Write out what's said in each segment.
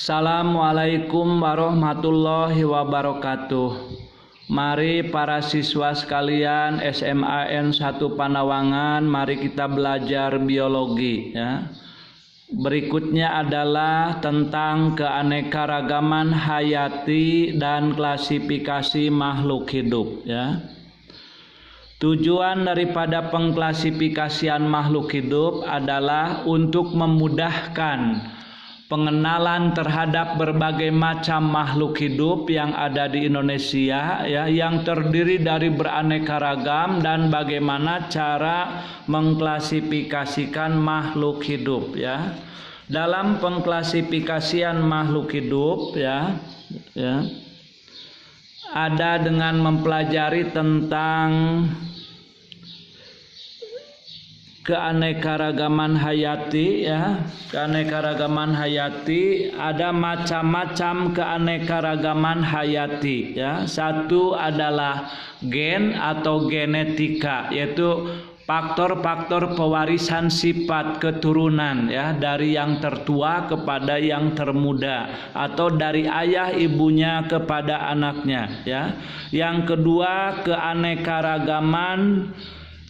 Assalamualaikum warahmatullahi wabarakatuh. Mari para siswa sekalian SMAN 1 Panawangan, mari kita belajar biologi ya. Berikutnya adalah tentang keanekaragaman hayati dan klasifikasi makhluk hidup ya. Tujuan daripada pengklasifikasian makhluk hidup adalah untuk memudahkan pengenalan terhadap berbagai macam makhluk hidup yang ada di Indonesia ya, yang terdiri dari beraneka ragam, dan bagaimana cara mengklasifikasikan makhluk hidup ya. Dalam pengklasifikasian makhluk hidup ya ada dengan mempelajari tentang keanekaragaman hayati ya. Keanekaragaman hayati ada macam-macam keanekaragaman hayati ya. Satu adalah gen atau genetika, yaitu faktor-faktor pewarisan sifat keturunan ya, dari yang tertua kepada yang termuda atau dari ayah ibunya kepada anaknya ya. Yang kedua, keanekaragaman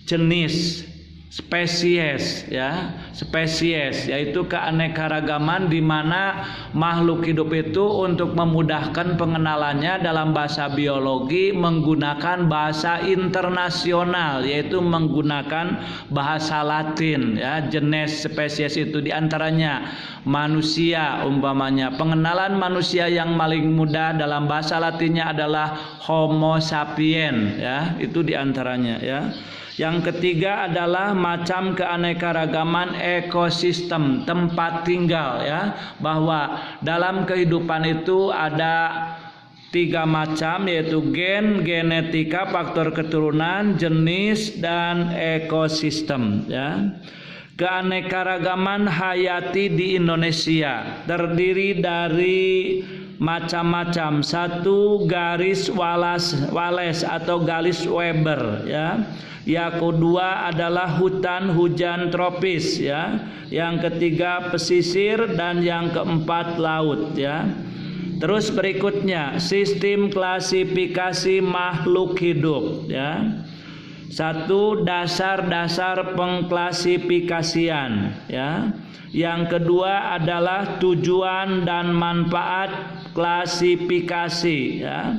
jenis, spesies ya, spesies yaitu keanekaragaman di mana makhluk hidup itu untuk memudahkan pengenalannya dalam bahasa biologi menggunakan bahasa internasional, yaitu menggunakan bahasa Latin ya. Jenis spesies itu diantaranya manusia umpamanya. Pengenalan manusia yang paling mudah dalam bahasa Latinnya adalah Homo sapien ya, itu diantaranya ya. Yang ketiga adalah macam keanekaragaman ekosistem, tempat tinggal ya, bahwa dalam kehidupan itu ada tiga macam, yaitu gen, genetika, faktor keturunan, jenis, dan ekosistem ya. Keanekaragaman hayati di Indonesia terdiri dari macam-macam. Satu, garis Wallace atau garis Weber ya. Yang kedua adalah hutan hujan tropis ya. Yang ketiga pesisir, dan yang keempat laut ya. Terus berikutnya sistem klasifikasi makhluk hidup ya. Satu, dasar-dasar pengklasifikasian ya. Yang kedua adalah tujuan dan manfaat klasifikasi ya.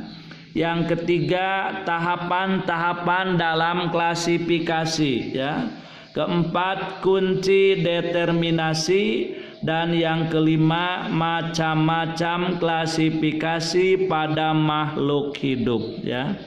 Yang ketiga, tahapan-tahapan dalam klasifikasi ya. Keempat, kunci determinasi, dan yang kelima, macam-macam klasifikasi pada makhluk hidup ya.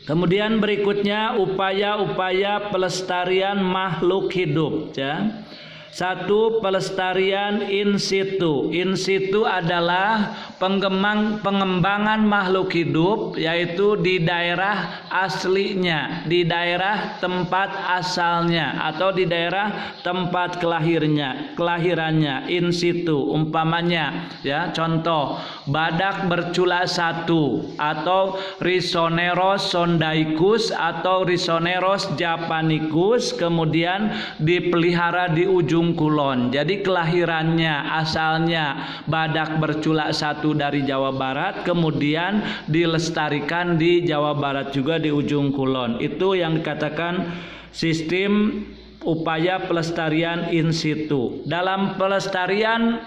Kemudian berikutnya upaya-upaya pelestarian makhluk hidup ya. Satu, pelestarian in situ. In situ adalah pengembangan makhluk hidup, yaitu di daerah aslinya, di daerah tempat asalnya, atau di daerah tempat kelahirannya, in situ. Umpamanya ya, contoh badak bercula satu atau Rhizoneros sondaicus atau Rhizoneros japanicus, kemudian dipelihara di ujung Kulon. Jadi kelahirannya asalnya badak bercula satu dari Jawa Barat, kemudian dilestarikan di Jawa Barat juga di ujung Kulon. Itu yang dikatakan sistem upaya pelestarian in situ. Dalam pelestarian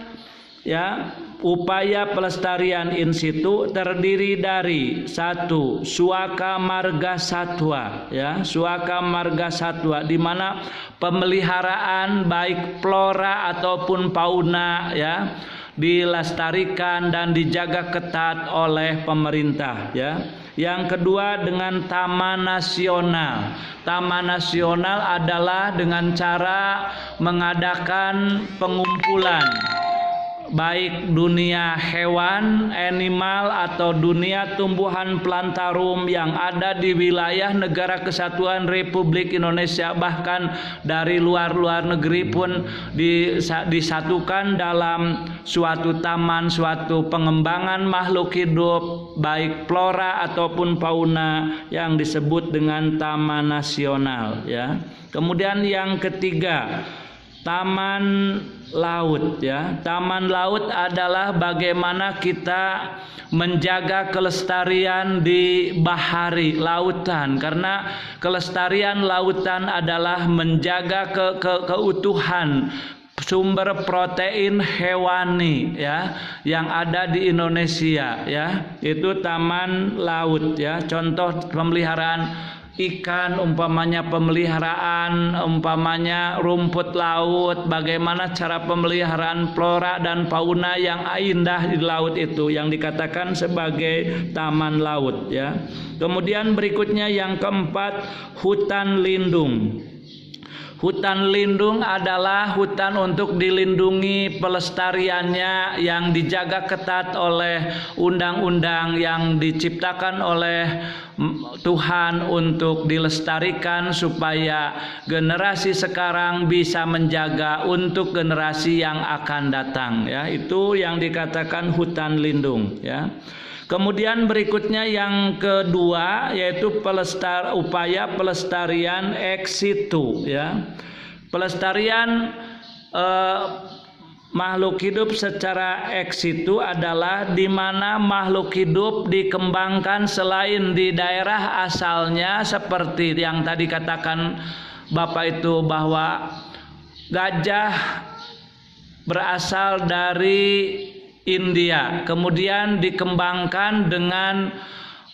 ya, upaya pelestarian in situ terdiri dari satu, suaka marga satwa ya, suaka marga satwa, di mana pemeliharaan baik flora ataupun fauna ya dilestarikan dan dijaga ketat oleh pemerintah ya. Yang kedua, dengan taman nasional. Taman nasional adalah dengan cara mengadakan pengumpulan baik dunia hewan, animal, atau dunia tumbuhan plantarum yang ada di wilayah Negara Kesatuan Republik Indonesia, bahkan dari luar negeri pun disatukan dalam suatu taman, suatu pengembangan makhluk hidup baik flora ataupun fauna yang disebut dengan taman nasional ya. Kemudian yang ketiga, taman laut ya. Taman laut adalah bagaimana kita menjaga kelestarian di bahari, lautan, karena kelestarian lautan adalah menjaga keutuhan sumber protein hewani ya yang ada di Indonesia ya. Itu taman laut ya. Contoh pemeliharaan ikan, umpamanya pemeliharaan umpamanya rumput laut, bagaimana cara pemeliharaan flora dan fauna yang indah di laut itu yang dikatakan sebagai taman laut ya. Kemudian berikutnya yang keempat, hutan lindung. Hutan lindung adalah hutan untuk dilindungi pelestariannya yang dijaga ketat oleh undang-undang yang diciptakan oleh Tuhan untuk dilestarikan supaya generasi sekarang bisa menjaga untuk generasi yang akan datang ya. Itu yang dikatakan hutan lindung ya. Kemudian berikutnya yang kedua yaitu upaya pelestarian ex situ ya. Pelestarian makhluk hidup secara ex situ adalah di mana makhluk hidup dikembangkan selain di daerah asalnya, seperti yang tadi katakan Bapak itu bahwa gajah berasal dari India, kemudian dikembangkan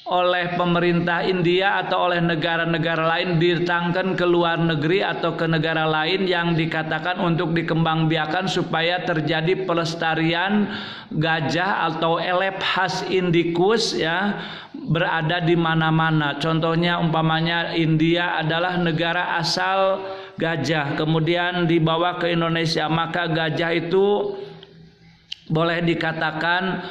oleh pemerintah India atau oleh negara-negara lain, ditangkan ke luar negeri atau ke negara lain yang dikatakan untuk dikembangbiakan supaya terjadi pelestarian gajah atau Elephas indicus ya berada di mana-mana. Contohnya umpamanya India adalah negara asal gajah, kemudian dibawa ke Indonesia, maka gajah itu boleh dikatakan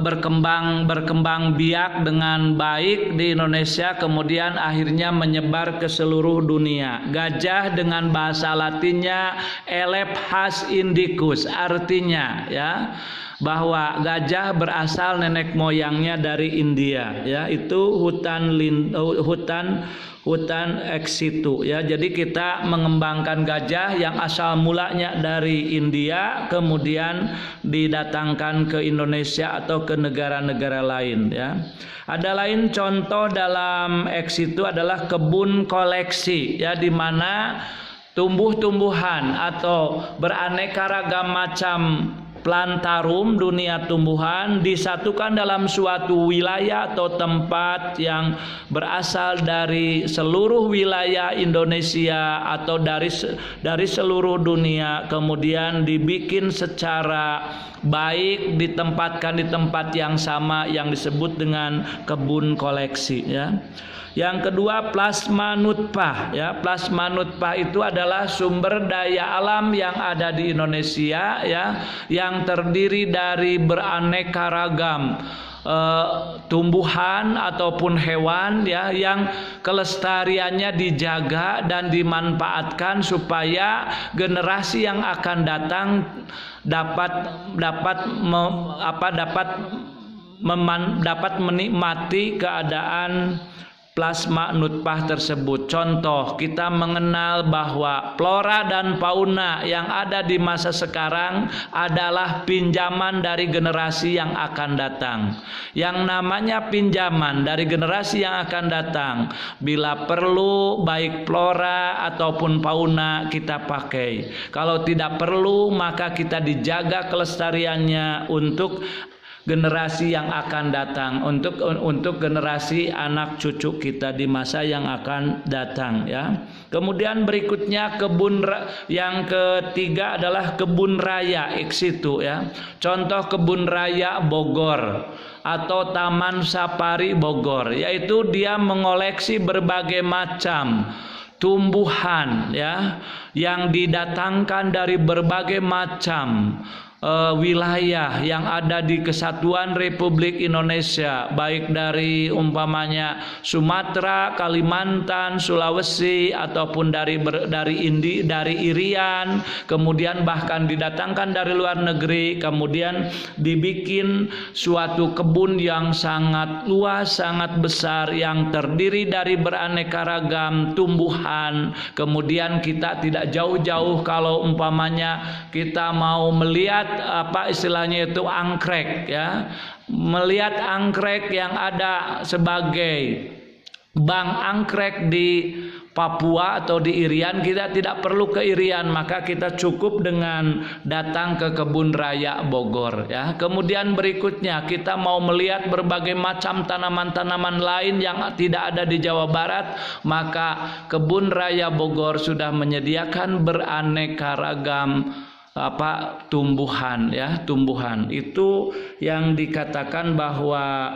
berkembang biak dengan baik di Indonesia, kemudian akhirnya menyebar ke seluruh dunia. Gajah dengan bahasa Latinnya Elephas indicus, artinya ya bahwa gajah berasal nenek moyangnya dari India ya. Itu hutan ex situ ya. Jadi kita mengembangkan gajah yang asal mulanya dari India kemudian didatangkan ke Indonesia atau ke negara-negara lain ya. Ada lain contoh dalam ex situ adalah kebun koleksi ya, di mana tumbuh-tumbuhan atau beraneka ragam macam plantarum, dunia tumbuhan, disatukan dalam suatu wilayah atau tempat yang berasal dari seluruh wilayah Indonesia atau dari seluruh dunia, kemudian dibikin secara baik, ditempatkan di tempat yang sama yang disebut dengan kebun koleksi ya. Yang kedua, plasma nutfah ya. Plasma nutfah itu adalah sumber daya alam yang ada di Indonesia ya, yang terdiri dari beraneka ragam tumbuhan ataupun hewan ya, yang kelestariannya dijaga dan dimanfaatkan supaya generasi yang akan datang dapat menikmati keadaan plasma nutfah tersebut. Contoh, kita mengenal bahwa flora dan fauna yang ada di masa sekarang adalah pinjaman dari generasi yang akan datang. Yang namanya pinjaman dari generasi yang akan datang, bila perlu baik flora ataupun fauna kita pakai. Kalau tidak perlu, maka kita dijaga kelestariannya untuk generasi yang akan datang, untuk generasi anak cucu kita di masa yang akan datang ya. Kemudian berikutnya yang ketiga adalah kebun raya ex situ ya. Contoh kebun raya Bogor atau Taman Safari Bogor, yaitu dia mengoleksi berbagai macam tumbuhan ya yang didatangkan dari berbagai macam wilayah yang ada di Kesatuan Republik Indonesia, baik dari umpamanya Sumatera, Kalimantan, Sulawesi, ataupun dari Irian, kemudian bahkan didatangkan dari luar negeri, kemudian dibikin suatu kebun yang sangat luas, sangat besar, yang terdiri dari beraneka ragam tumbuhan. Kemudian kita tidak jauh-jauh kalau umpamanya kita mau melihat apa istilahnya itu anggrek, ya, melihat anggrek yang ada sebagai bank anggrek di Papua atau di Irian, kita tidak perlu ke Irian, maka kita cukup dengan datang ke Kebun Raya Bogor, ya. Kemudian berikutnya kita mau melihat berbagai macam tanaman-tanaman lain yang tidak ada di Jawa Barat, maka Kebun Raya Bogor sudah menyediakan beraneka ragam tumbuhan, ya, tumbuhan. Itu yang dikatakan bahwa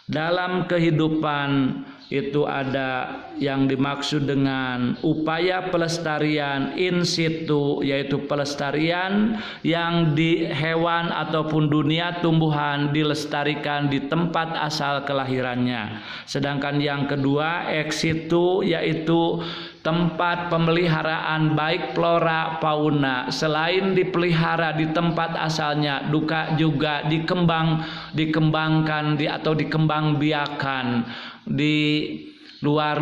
dalam kehidupan itu ada yang dimaksud dengan upaya pelestarian in situ, yaitu pelestarian yang di hewan ataupun dunia tumbuhan dilestarikan di tempat asal kelahirannya. Sedangkan yang kedua ex situ, yaitu tempat pemeliharaan baik flora fauna, selain dipelihara di tempat asalnya, juga dikembangkan atau dikembangbiakan di luar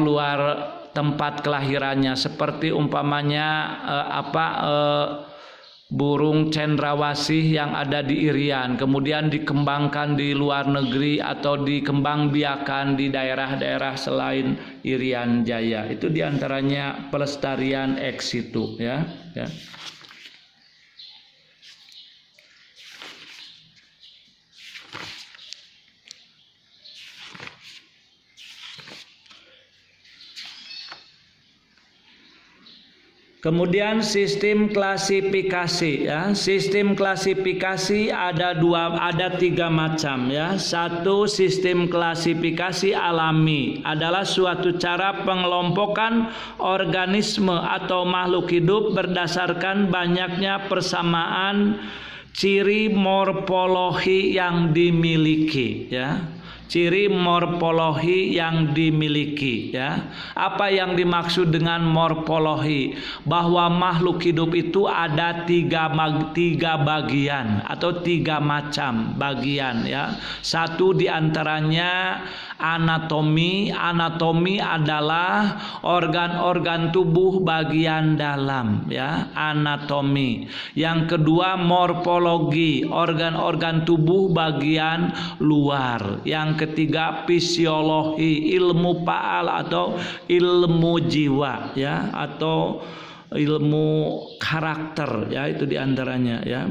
tempat kelahirannya, seperti umpamanya burung cendrawasih yang ada di Irian, kemudian dikembangkan di luar negeri atau dikembangbiakan di daerah-daerah selain Irian Jaya. Itu diantaranya pelestarian ex situ, ya. Kemudian sistem klasifikasi, ya. Sistem klasifikasi ada tiga macam, ya. Satu, sistem klasifikasi alami adalah suatu cara pengelompokan organisme atau makhluk hidup berdasarkan banyaknya persamaan ciri morfologi yang dimiliki, ya. Ciri morfologi yang dimiliki, ya. Apa yang dimaksud dengan morfologi? Bahwa makhluk hidup itu ada tiga bagian atau tiga macam bagian, ya. Satu diantaranya anatomi. Anatomi adalah organ-organ tubuh bagian dalam, ya, anatomi. Yang kedua morfologi, organ-organ tubuh bagian luar. Yang ketiga fisiologi, ilmu faal atau ilmu jiwa, ya, atau ilmu karakter, ya, itu diantaranya, ya.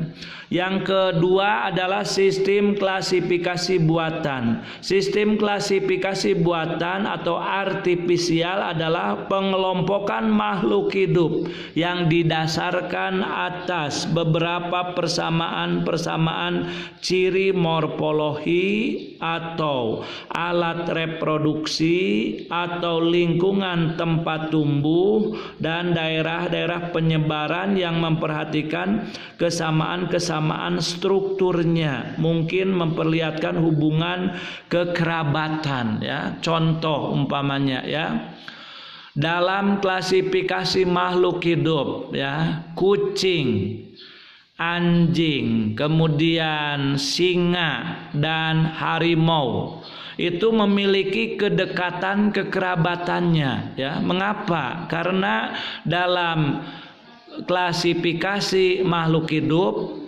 Yang kedua adalah sistem klasifikasi buatan. Sistem klasifikasi buatan atau artifisial adalah pengelompokan makhluk hidup yang didasarkan atas beberapa persamaan ciri morfologi atau alat reproduksi atau lingkungan tempat tumbuh dan daerah-daerah penyebaran yang memperhatikan kesamaan strukturnya, mungkin memperlihatkan hubungan kekerabatan, ya. Contoh umpamanya, ya, dalam klasifikasi makhluk hidup, ya, kucing, anjing, kemudian singa dan harimau itu memiliki kedekatan kekerabatannya, ya. Mengapa? Karena dalam klasifikasi makhluk hidup,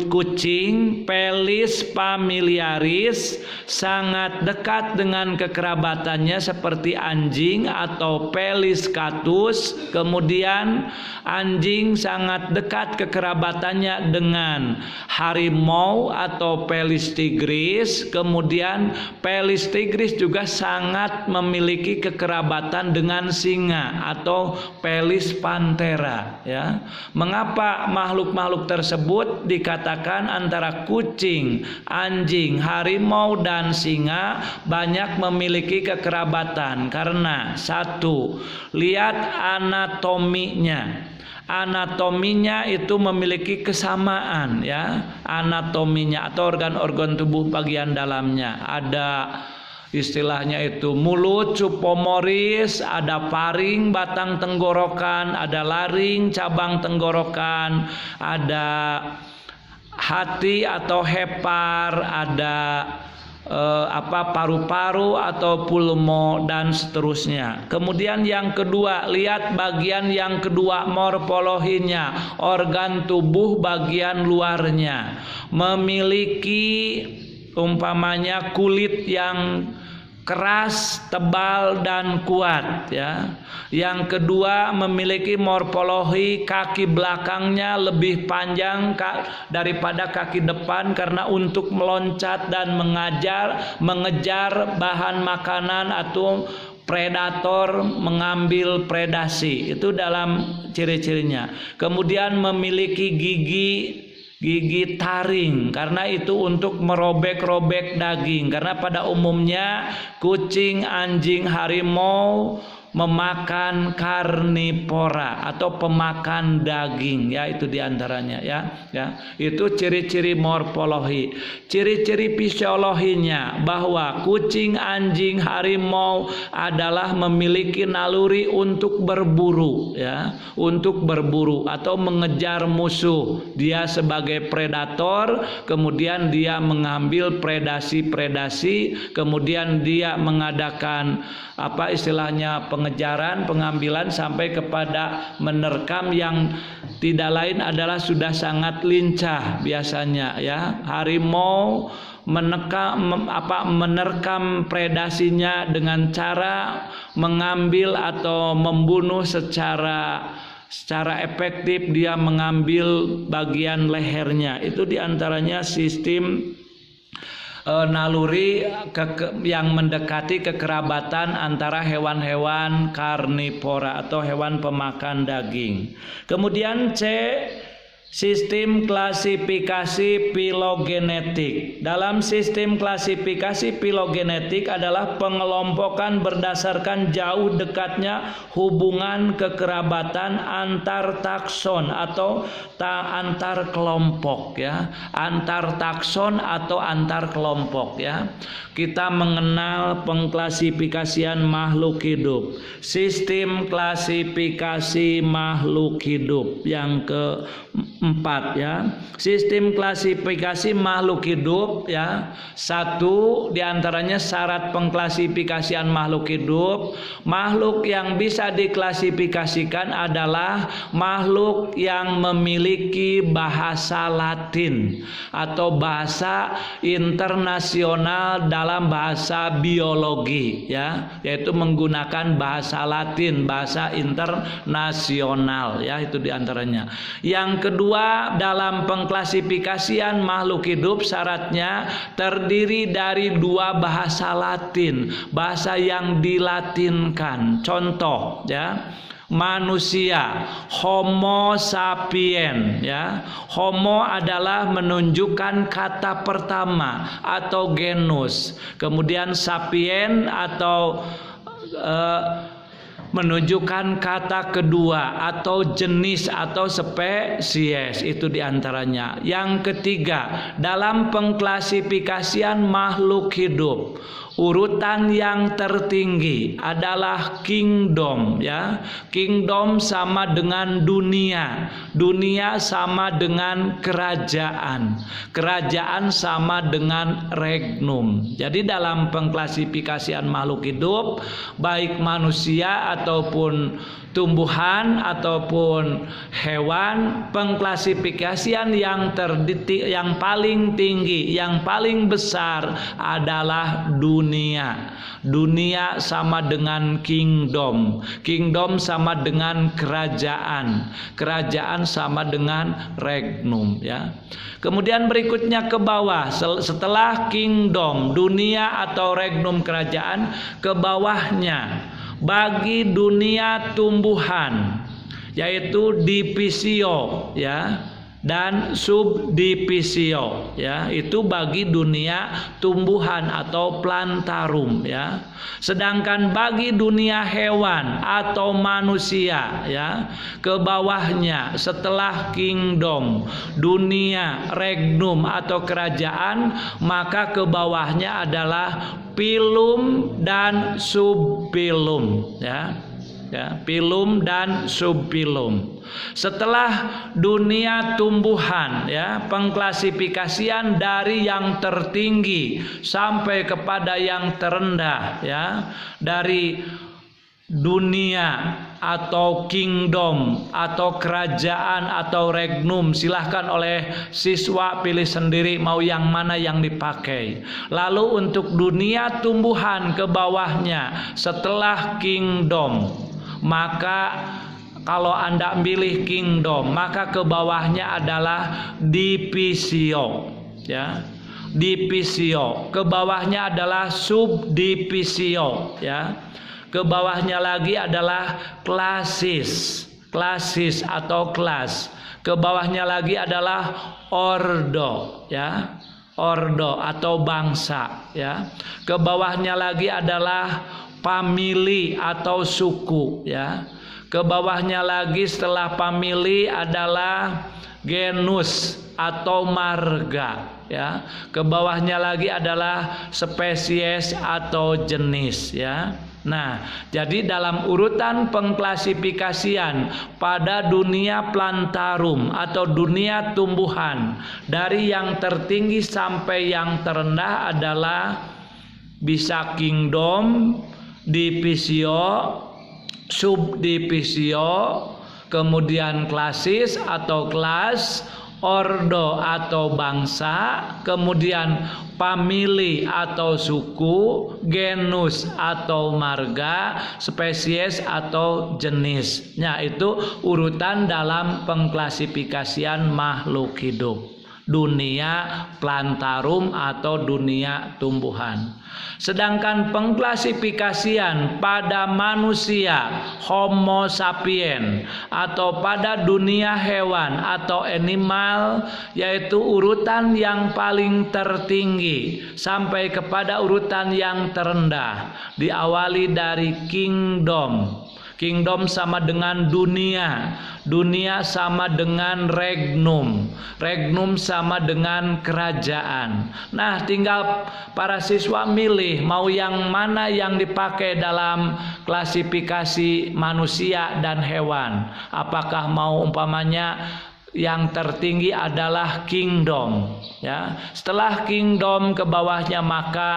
kucing Felis familiaris sangat dekat dengan kekerabatannya seperti anjing atau Felis catus. Kemudian anjing sangat dekat kekerabatannya dengan harimau atau Felis tigris. Kemudian Felis tigris juga sangat memiliki kekerabatan dengan singa atau Felis panthera, ya. Mengapa makhluk-makhluk tersebut dikatakan antara kucing, anjing, harimau dan singa banyak memiliki kekerabatan karena satu, lihat anatominya. Anatominya itu memiliki kesamaan ya, anatominya atau organ-organ tubuh bagian dalamnya. Ada istilahnya itu mulut, cupomoris, ada paring, batang tenggorokan, ada laring, cabang tenggorokan, ada hati atau hepar, ada paru-paru atau pulmo dan seterusnya. Kemudian yang kedua, lihat bagian yang kedua, morfologinya, organ tubuh bagian luarnya memiliki umpamanya kulit yang keras, tebal dan kuat ya. Yang kedua memiliki morfologi kaki belakangnya lebih panjang daripada kaki depan karena untuk meloncat dan mengejar bahan makanan atau predator, mengambil predasi. Itu dalam ciri-cirinya. Kemudian memiliki gigi taring karena itu untuk merobek-robek daging, karena pada umumnya kucing, anjing, harimau memakan karnivora atau pemakan daging ya, itu diantaranya ya. Itu ciri-ciri morfologi. Ciri-ciri fisiologinya bahwa kucing, anjing, harimau adalah memiliki naluri untuk berburu ya, untuk berburu atau mengejar musuh. Dia sebagai predator, kemudian dia mengambil predasi-predasi, kemudian dia mengadakan istilahnya pengejaran, pengambilan sampai kepada menerkam yang tidak lain adalah sudah sangat lincah biasanya ya. Harimau menerkam predasinya dengan cara mengambil atau membunuh secara efektif. Dia mengambil bagian lehernya. Itu diantaranya sistem naluri yang mendekati kekerabatan antara hewan-hewan karnivora atau hewan pemakan daging. Kemudian C, sistem klasifikasi filogenetik. Dalam sistem klasifikasi filogenetik adalah pengelompokan berdasarkan jauh dekatnya hubungan kekerabatan antar takson atau antar kelompok ya, antar takson atau antar kelompok ya. Kita mengenal pengklasifikasian makhluk hidup. Sistem klasifikasi makhluk hidup yang keempat ya. Sistem klasifikasi makhluk hidup ya. Satu diantaranya syarat pengklasifikasian makhluk hidup. Makhluk yang bisa diklasifikasikan adalah makhluk yang memiliki bahasa Latin atau bahasa internasional dalam bahasa biologi ya, yaitu menggunakan bahasa Latin, bahasa internasional ya, itu diantaranya. Yang kedua, dalam pengklasifikasian makhluk hidup syaratnya terdiri dari dua bahasa Latin, bahasa yang dilatinkan. Contoh ya, manusia, Homo sapien ya. Homo adalah menunjukkan kata pertama atau genus. Kemudian sapien atau menunjukkan kata kedua atau jenis atau spesies. Itu diantaranya. Yang ketiga, dalam pengklasifikasian makhluk hidup, urutan yang tertinggi adalah kingdom ya. Kingdom sama dengan dunia. Dunia sama dengan kerajaan. Kerajaan sama dengan regnum. Jadi dalam pengklasifikasian makhluk hidup, baik manusia ataupun tumbuhan ataupun hewan, pengklasifikasian yang paling tinggi, yang paling besar adalah dunia. Dunia sama dengan kingdom. Kingdom sama dengan kerajaan. Kerajaan sama dengan regnum ya. Kemudian berikutnya ke bawah, setelah kingdom, dunia atau regnum kerajaan, ke bawahnya bagi dunia tumbuhan yaitu divisio ya. dan subdivisio, ya, itu bagi dunia tumbuhan atau plantarum, ya. Sedangkan bagi dunia hewan atau manusia, ya, ke bawahnya setelah kingdom, dunia regnum atau kerajaan, maka ke bawahnya adalah pilum dan subpilum, ya. Ya, pilum dan subpilum. Setelah dunia tumbuhan, ya, pengklasifikasian dari yang tertinggi sampai kepada yang terendah, ya, dari dunia atau kingdom atau kerajaan atau regnum, silahkan oleh siswa pilih sendiri mau yang mana yang dipakai. Lalu untuk dunia tumbuhan ke bawahnya setelah kingdom, maka kalau Anda pilih kingdom, maka ke bawahnya adalah divisio, ya. Divisio, ke bawahnya adalah subdivisio, ya. Ke bawahnya lagi adalah klasis, klasis atau kelas. Ke bawahnya lagi adalah ordo, ya. Ordo atau bangsa, ya. Ke bawahnya lagi adalah famili atau suku, ya. Ke bawahnya lagi setelah famili adalah genus atau marga, ya. Ke bawahnya lagi adalah spesies atau jenis, ya. Nah, jadi dalam urutan pengklasifikasian pada dunia plantarum atau dunia tumbuhan, dari yang tertinggi sampai yang terendah adalah bisa kingdom, divisio, subdivisio, kemudian klasis atau kelas, ordo atau bangsa, kemudian famili atau suku, genus atau marga, spesies atau jenis. Nah, itu urutan dalam pengklasifikasian makhluk hidup, dunia plantarum atau dunia tumbuhan. Sedangkan pengklasifikasian pada manusia Homo sapien atau pada dunia hewan atau animal, yaitu urutan yang paling tertinggi sampai kepada urutan yang terendah, diawali dari kingdom. Kingdom sama dengan dunia, dunia sama dengan regnum, regnum sama dengan kerajaan. Nah, tinggal para siswa milih mau yang mana yang dipakai dalam klasifikasi manusia dan hewan. Apakah mau umpamanya yang tertinggi adalah kingdom, ya. Setelah kingdom ke bawahnya maka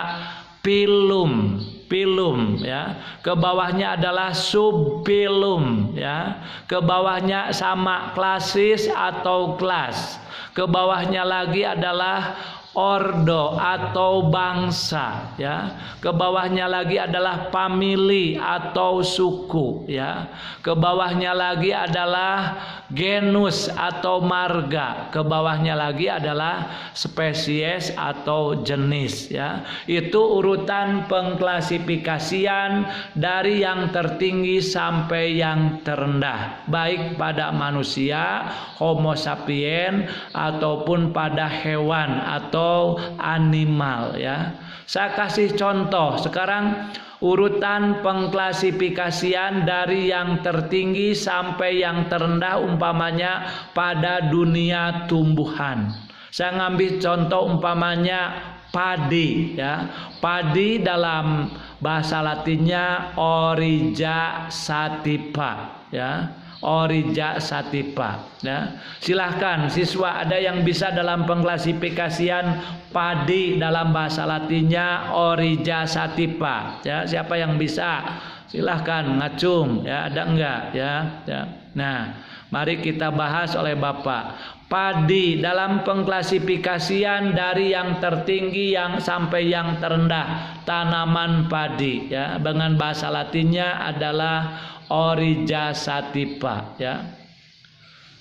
pilum, pilum, ya. Ke bawahnya adalah subpilum, ya. Ke bawahnya sama klasis atau kelas. Ke bawahnya lagi adalah ordo atau bangsa, ya. Ke bawahnya lagi adalah famili atau suku, ya. Ke bawahnya lagi adalah genus atau marga. Ke bawahnya lagi adalah spesies atau jenis, ya. Itu urutan pengklasifikasian dari yang tertinggi sampai yang terendah, baik pada manusia Homo sapien ataupun pada hewan atau animal, ya. Saya kasih contoh sekarang urutan pengklasifikasian dari yang tertinggi sampai yang terendah umpamanya pada dunia tumbuhan. Saya ngambil contoh umpamanya padi, ya. Padi dalam bahasa Latinnya Origa sativa, ya. Origa sativa, ya. Silahkan siswa ada yang bisa dalam pengklasifikasian padi dalam bahasa Latinnya Origa sativa, ya. Siapa yang bisa? Silahkan ngacung, ya. Ada enggak, ya, ya. Nah, mari kita bahas oleh Bapak. Padi dalam pengklasifikasian dari yang tertinggi yang sampai yang terendah, tanaman padi, ya. Dengan bahasa Latinnya adalah Origa sativa, ya.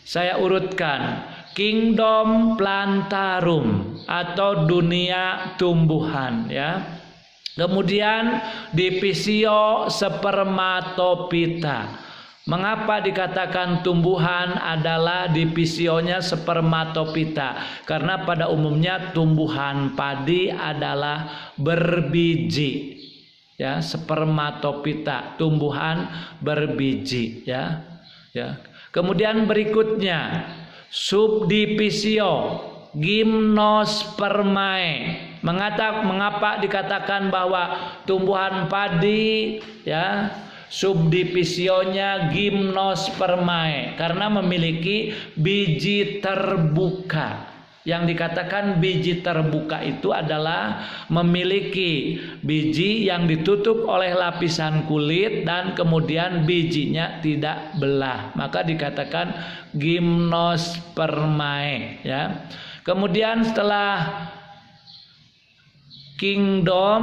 Saya urutkan kingdom plantarum atau dunia tumbuhan, ya. Kemudian divisio spermatophyta, Mengapa dikatakan tumbuhan adalah divisionya spermatopita? Karena pada umumnya tumbuhan padi adalah berbiji, ya, spermatopita, tumbuhan berbiji, ya. Kemudian berikutnya subdivisio Gymnospermae. Mengapa dikatakan bahwa tumbuhan padi, ya, subdivisionya Gymnospermae? Karena memiliki biji terbuka. Yang dikatakan biji terbuka itu adalah memiliki biji yang ditutup oleh lapisan kulit dan kemudian bijinya tidak belah, maka dikatakan Gymnospermae, ya. Kemudian setelah kingdom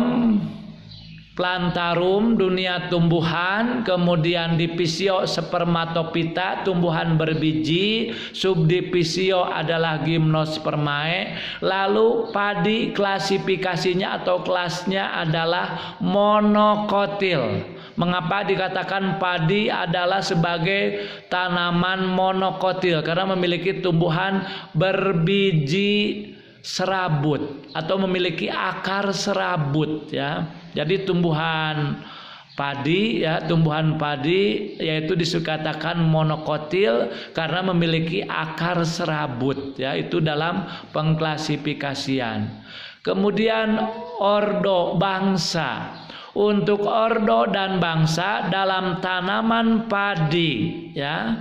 Plantarum, dunia tumbuhan, kemudian divisio spermatopita, tumbuhan berbiji, subdivisio adalah Gymnospermae, lalu padi klasifikasinya atau kelasnya adalah monokotil. Mengapa dikatakan padi adalah sebagai tanaman monokotil? Karena memiliki tumbuhan berbiji serabut atau memiliki akar serabut, ya. Jadi tumbuhan padi, ya, tumbuhan padi yaitu dikatakan monokotil karena memiliki akar serabut, ya, itu dalam pengklasifikasian. Kemudian ordo bangsa. Untuk ordo dan bangsa dalam tanaman padi, ya,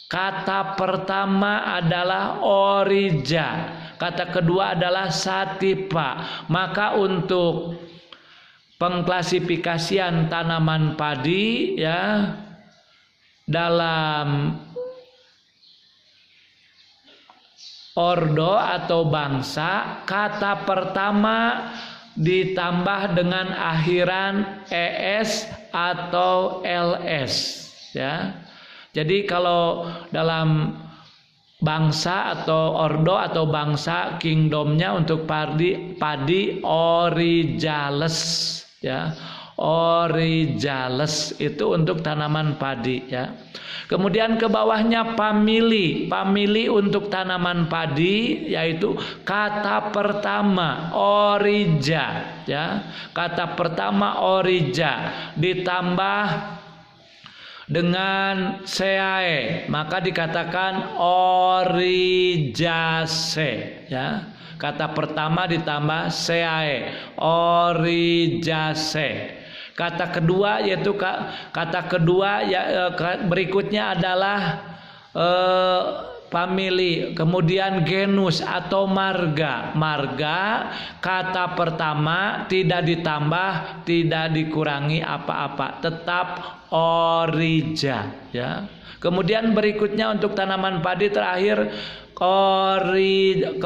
kata pertama adalah orija, kata kedua adalah satipa. Maka untuk pengklasifikasian tanaman padi, ya, dalam ordo atau bangsa, kata pertama ditambah dengan akhiran es atau ls, ya. Jadi kalau dalam bangsa atau ordo atau bangsa, kingdomnya untuk padi orijales, ya, orijales itu untuk tanaman padi, ya. Kemudian ke bawahnya famili untuk tanaman padi, yaitu kata pertama orija, ya, kata pertama orija ditambah dengan seae, maka dikatakan orijase, ya. Kata pertama ditambah seae, orijase. Kata kedua yaitu kata kedua, ya, berikutnya adalah famili, kemudian genus atau marga. Marga kata pertama tidak ditambah, tidak dikurangi apa-apa, tetap orija, ya. Kemudian berikutnya untuk tanaman padi terakhir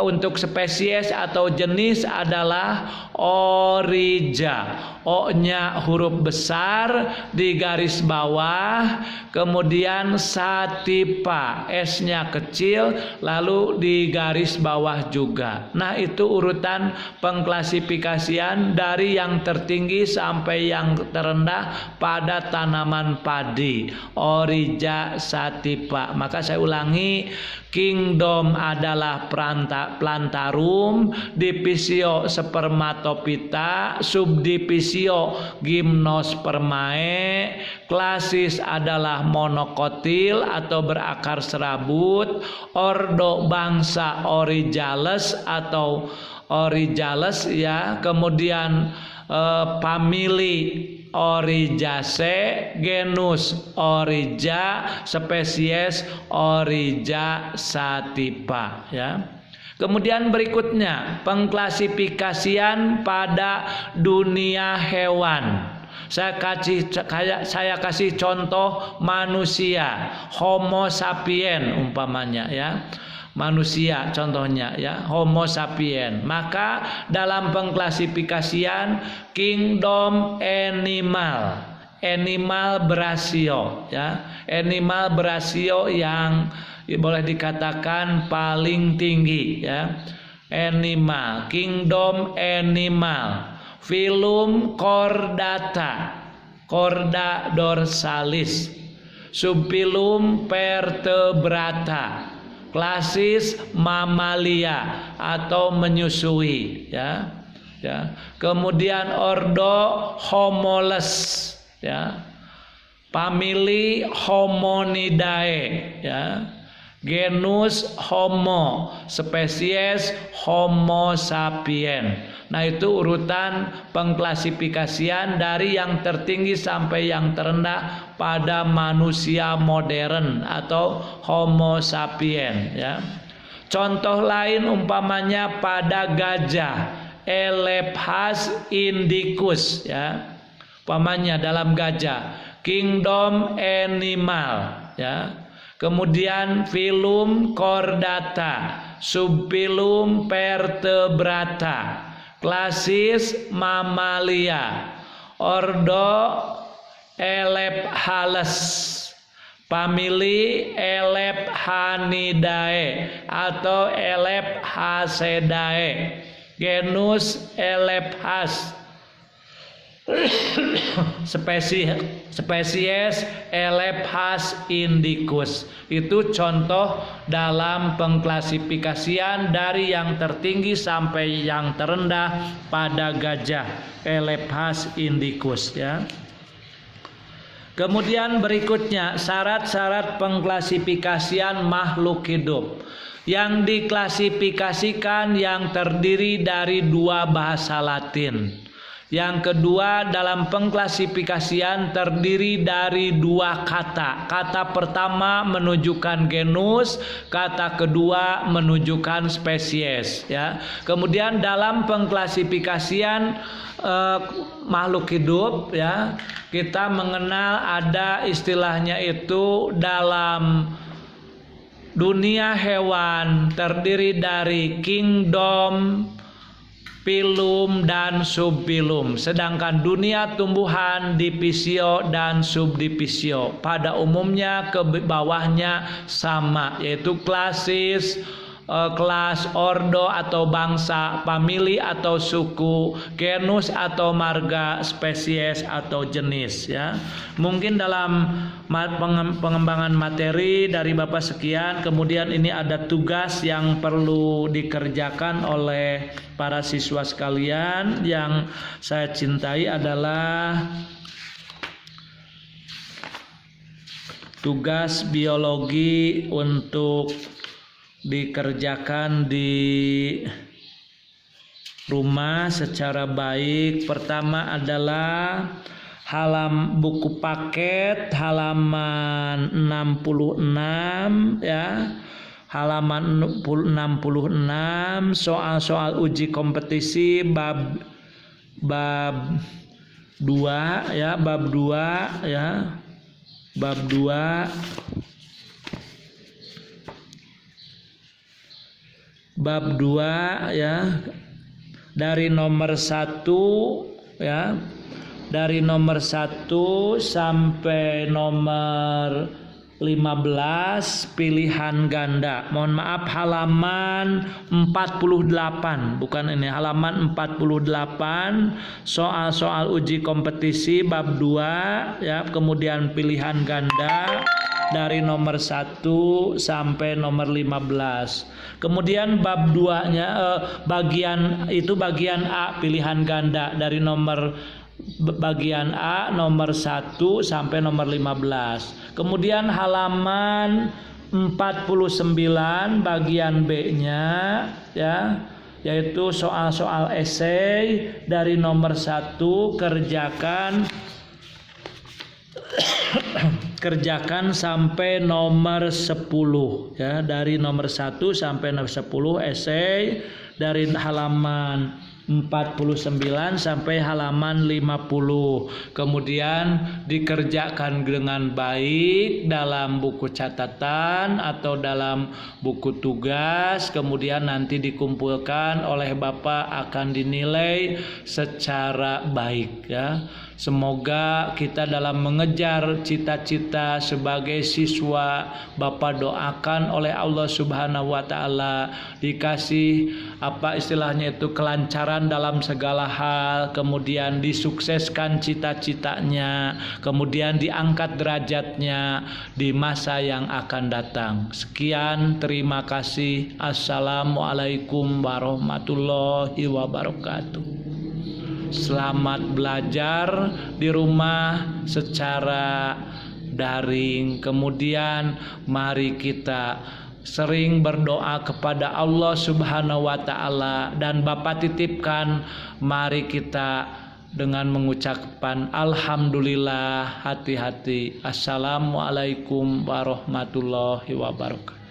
untuk spesies atau jenis adalah orija. O-nya huruf besar di garis bawah, kemudian satipa, S-nya kecil, lalu di garis bawah juga. Nah, itu urutan pengklasifikasian dari yang tertinggi sampai yang terendah pada tanaman padi, orija, satipa. Maka saya ulangi, kingdom adalah plantarum, divisio spermatopita, subdivisio Gymnospermae, klasis adalah monokotil atau berakar serabut, ordo bangsa orijales atau orijales, ya, kemudian famili orijase, genus orija, spesies orija satipa, ya. Kemudian berikutnya pengklasifikasian pada dunia hewan. Saya kasih contoh manusia, Homo sapien umpamanya, ya. Manusia contohnya, ya, Homo sapien. Maka dalam pengklasifikasian kingdom animal berasio, ya. Animal berasio yang boleh dikatakan paling tinggi, ya. Animal, kingdom animal, filum chordata, chorda dorsalis, subfilum vertebrata, klasis mamalia atau menyusui, ya. Kemudian ordo Homoles, ya. Famili Homonidae, ya. Genus Homo, spesies Homo sapien. Nah, itu urutan pengklasifikasian dari yang tertinggi sampai yang terendah pada manusia modern atau Homo sapien, ya. Contoh lain umpamanya pada gajah, Elephas indicus, ya. Umpamanya dalam gajah, kingdom animal, ya. Kemudian filum Chordata, subfilum Vertebrata, klasis Mamalia, ordo Elephales, famili Elephanidae atau Elephacedae, genus Elephas, spesies Elephas indicus. Itu contoh dalam pengklasifikasian dari yang tertinggi sampai yang terendah pada gajah, Elephas indicus, ya. Kemudian berikutnya syarat-syarat pengklasifikasian makhluk hidup. Yang diklasifikasikan yang terdiri dari 2 bahasa Latin. Yang kedua, dalam pengklasifikasian terdiri dari 2 kata. Kata pertama menunjukkan genus, kata kedua menunjukkan spesies, ya. Kemudian dalam pengklasifikasian makhluk hidup, ya, kita mengenal ada istilahnya itu dalam dunia hewan terdiri dari kingdom, filum dan subfilum. Sedangkan dunia tumbuhan divisio dan subdivisio. Pada umumnya ke bawahnya sama, yaitu klasis, kelas, ordo atau bangsa, famili atau suku, genus atau marga, spesies atau jenis, ya. Mungkin dalam pengembangan materi dari Bapak sekian, kemudian ini ada tugas yang perlu dikerjakan oleh para siswa sekalian yang saya cintai adalah tugas biologi untuk dikerjakan di rumah secara baik. Pertama adalah buku paket halaman 66, ya. Halaman 66, soal-soal uji kompetisi bab 2, ya, bab 2, ya. Bab 2. Bab 2, ya, dari nomor 1, ya, dari nomor 1 sampai nomor 15 pilihan ganda. Mohon maaf, halaman 48, bukan ini, halaman 48, soal-soal uji kompetisi bab 2, ya, kemudian pilihan ganda dari nomor 1 sampai nomor 15. Kemudian bab 2-nya bagian A pilihan ganda dari nomor bagian A nomor 1 sampai nomor 15. Kemudian halaman 49 bagian B-nya, ya, yaitu soal-soal esai dari nomor 1 kerjakan sampai nomor 10, ya, dari nomor 1 sampai nomor 10 esai dari halaman 49 sampai halaman 50. Kemudian dikerjakan dengan baik dalam buku catatan atau dalam buku tugas. Kemudian nanti dikumpulkan oleh Bapak, akan dinilai secara baik, ya. Semoga kita dalam mengejar cita-cita sebagai siswa Bapak doakan oleh Allah Subhanahu wa taala dikasih kelancaran dalam segala hal, kemudian disukseskan cita-citanya, kemudian diangkat derajatnya di masa yang akan datang. Sekian, terima kasih. Assalamualaikum warahmatullahi wabarakatuh. Selamat belajar di rumah secara daring. Kemudian mari kita sering berdoa kepada Allah Subhanahu wa taala, dan Bapak titipkan mari kita dengan mengucapkan alhamdulillah, hati-hati. Assalamualaikum warahmatullahi wabarakatuh.